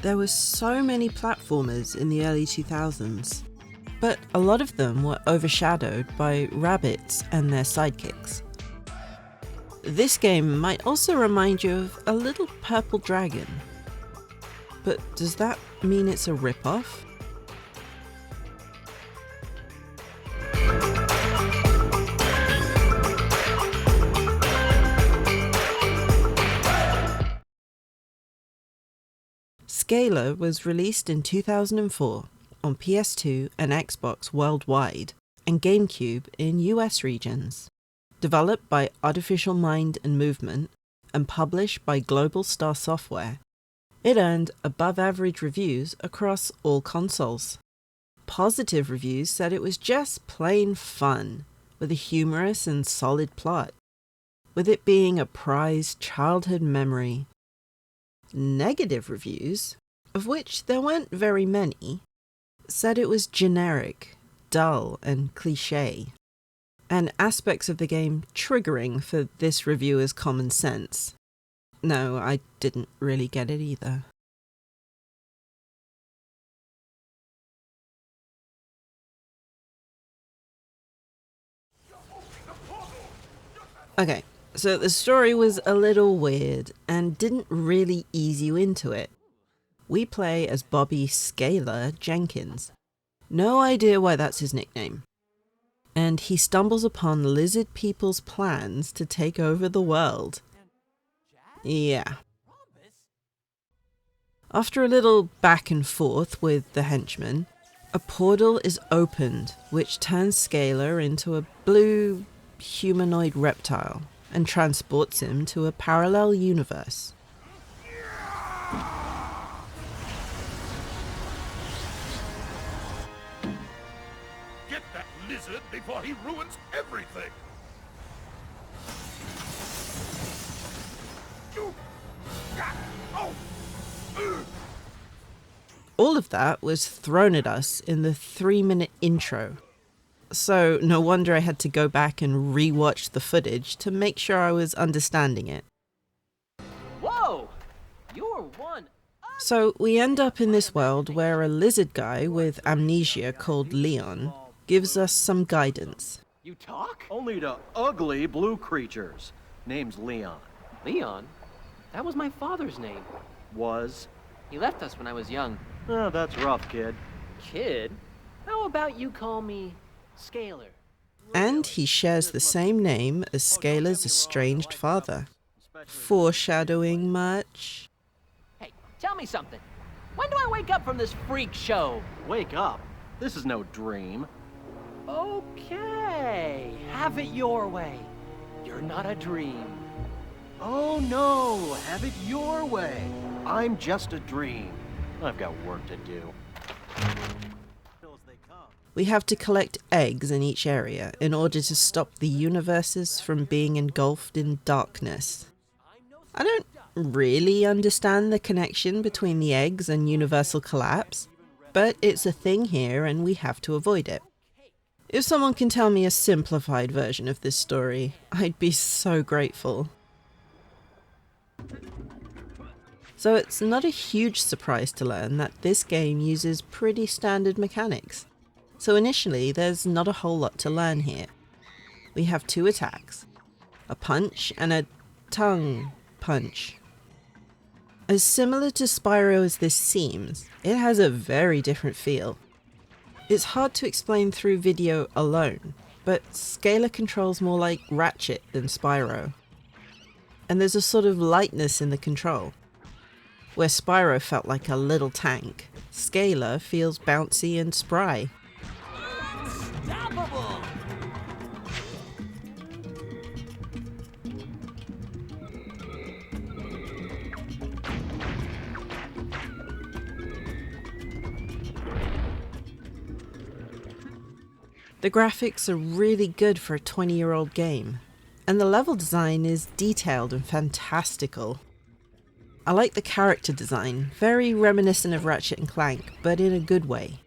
There were so many platformers in the early 2000s, but a lot of them were overshadowed by rabbits and their sidekicks. This game might also remind you of a little purple dragon. But does that mean it's a rip-off? Scalar was released in 2004 on PS2 and Xbox worldwide, and GameCube in US regions. Developed by Artificial Mind and Movement, and published by Global Star Software, it earned above-average reviews across all consoles. Positive reviews said it was just plain fun, with a humorous and solid plot, with it being a prized childhood memory. Negative reviews, of which there weren't very many, said it was generic, dull, and cliché, and aspects of the game triggering for this reviewer's common sense. No, I didn't really get it either. Okay, so the story was a little weird and didn't really ease you into it. We play as Bobby Scalar Jenkins. No idea why that's his nickname. And he stumbles upon lizard people's plans to take over the world. Yeah. After a little back and forth with the henchmen, a portal is opened which turns Scalar into a blue humanoid reptile and transports him to a parallel universe. Get that lizard before he ruins everything! All of that was thrown at us in the 3-minute intro. So no wonder I had to go back and re-watch the footage to make sure I was understanding it. Whoa! You're one. So we end up in this world where a lizard guy with amnesia called Leon gives us some guidance. You talk? Only to ugly blue creatures. Name's Leon. Leon? That was my father's name. Was? He left us when I was young. Oh, that's rough, kid. Kid? How about you call me Scalar? And he shares the same name as Scalar's estranged father. Foreshadowing much? Hey, tell me something. When do I wake up from this freak show? Wake up. This is no dream. Okay, have it your way. You're not a dream. Oh no, have it your way. I'm just a dream. I've got work to do. We have to collect eggs in each area in order to stop the universes from being engulfed in darkness. I don't really understand the connection between the eggs and universal collapse, but it's a thing here and we have to avoid it. If someone can tell me a simplified version of this story, I'd be so grateful. So it's not a huge surprise to learn that this game uses pretty standard mechanics. So initially, there's not a whole lot to learn here. We have 2 attacks, a punch and a tongue punch. As similar to Spyro as this seems, it has a very different feel. It's hard to explain through video alone, but Scalar controls more like Ratchet than Spyro. And there's a sort of lightness in the control. Where Spyro felt like a little tank, Scalar feels bouncy and spry. Unstoppable! The graphics are really good for a 20-year-old game, and the level design is detailed and fantastical. I like the character design, very reminiscent of Ratchet and Clank, but in a good way.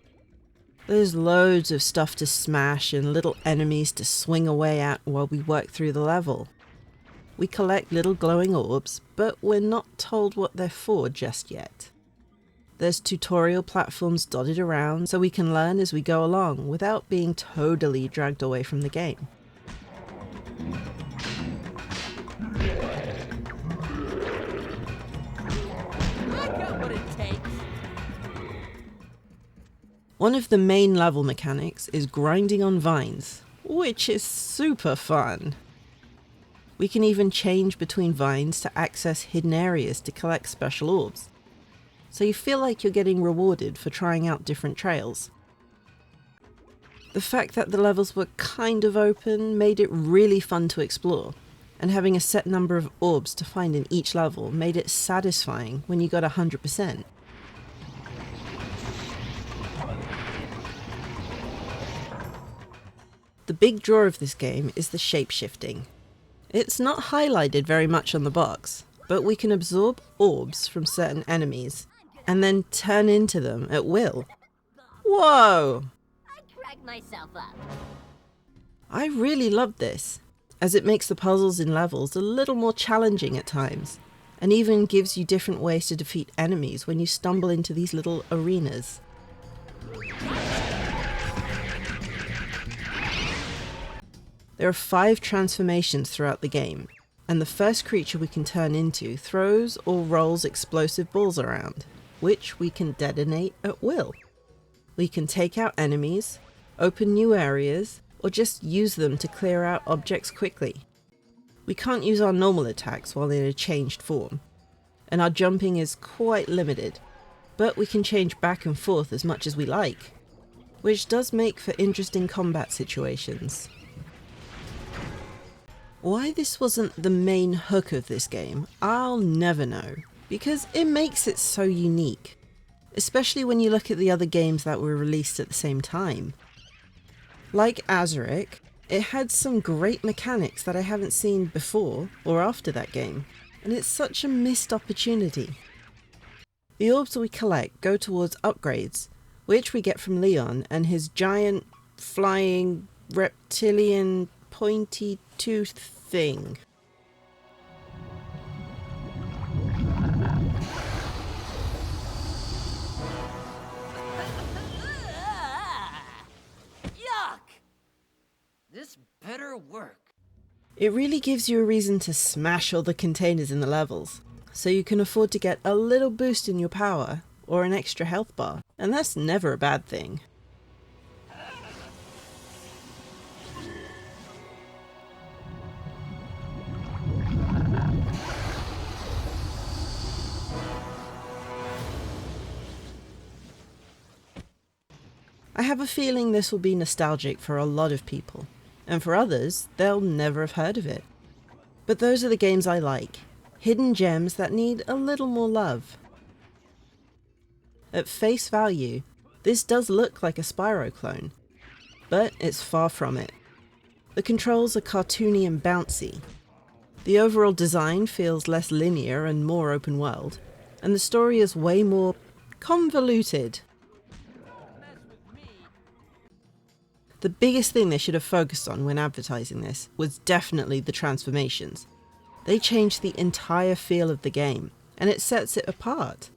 There's loads of stuff to smash and little enemies to swing away at while we work through the level. We collect little glowing orbs, but we're not told what they're for just yet. There's tutorial platforms dotted around so we can learn as we go along without being totally dragged away from the game. One of the main level mechanics is grinding on vines, which is super fun. We can even change between vines to access hidden areas to collect special orbs, so you feel like you're getting rewarded for trying out different trails. The fact that the levels were kind of open made it really fun to explore, and having a set number of orbs to find in each level made it satisfying when you got 100%. The big draw of this game is the shape-shifting. It's not highlighted very much on the box, but we can absorb orbs from certain enemies and then turn into them at will. Whoa! I cracked myself up. I really love this, as it makes the puzzles in levels a little more challenging at times, and even gives you different ways to defeat enemies when you stumble into these little arenas. There are 5 transformations throughout the game, and the first creature we can turn into throws or rolls explosive balls around, which we can detonate at will. We can take out enemies, open new areas, or just use them to clear out objects quickly. We can't use our normal attacks while in a changed form, and our jumping is quite limited, but we can change back and forth as much as we like, which does make for interesting combat situations. Why this wasn't the main hook of this game, I'll never know, because it makes it so unique, especially when you look at the other games that were released at the same time. Like Azurik, it had some great mechanics that I haven't seen before or after that game, and it's such a missed opportunity. The orbs we collect go towards upgrades, which we get from Leon and his giant, flying, reptilian, pointy tooth thing. Yuck! This better work. It really gives you a reason to smash all the containers in the levels, so you can afford to get a little boost in your power or an extra health bar, and that's never a bad thing. I have a feeling this will be nostalgic for a lot of people, and for others, they'll never have heard of it. But those are the games I like, hidden gems that need a little more love. At face value, this does look like a Spyro clone, but it's far from it. The controls are cartoony and bouncy. The overall design feels less linear and more open world, and the story is way more convoluted. The biggest thing they should have focused on when advertising this was definitely the transformations. They changed the entire feel of the game, and it sets it apart.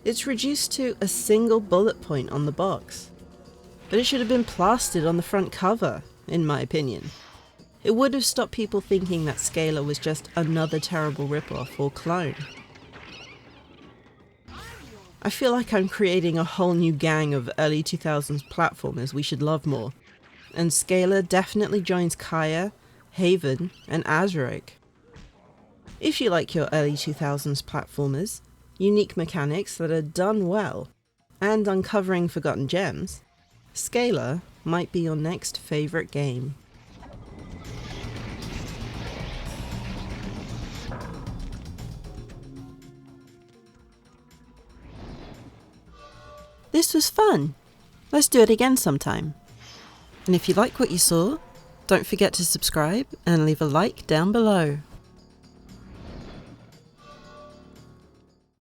It's reduced to a single bullet point on the box, but it should have been plastered on the front cover, in my opinion. It would have stopped people thinking that Scalar was just another terrible ripoff or clone. I feel like I'm creating a whole new gang of early 2000s platformers we should love more, and Scalar definitely joins Kaya, Haven, and Azurik. If you like your early 2000s platformers, unique mechanics that are done well, and uncovering forgotten gems, Scalar might be your next favourite game. This was fun. Let's do it again sometime. And if you like what you saw, don't forget to subscribe and leave a like down below.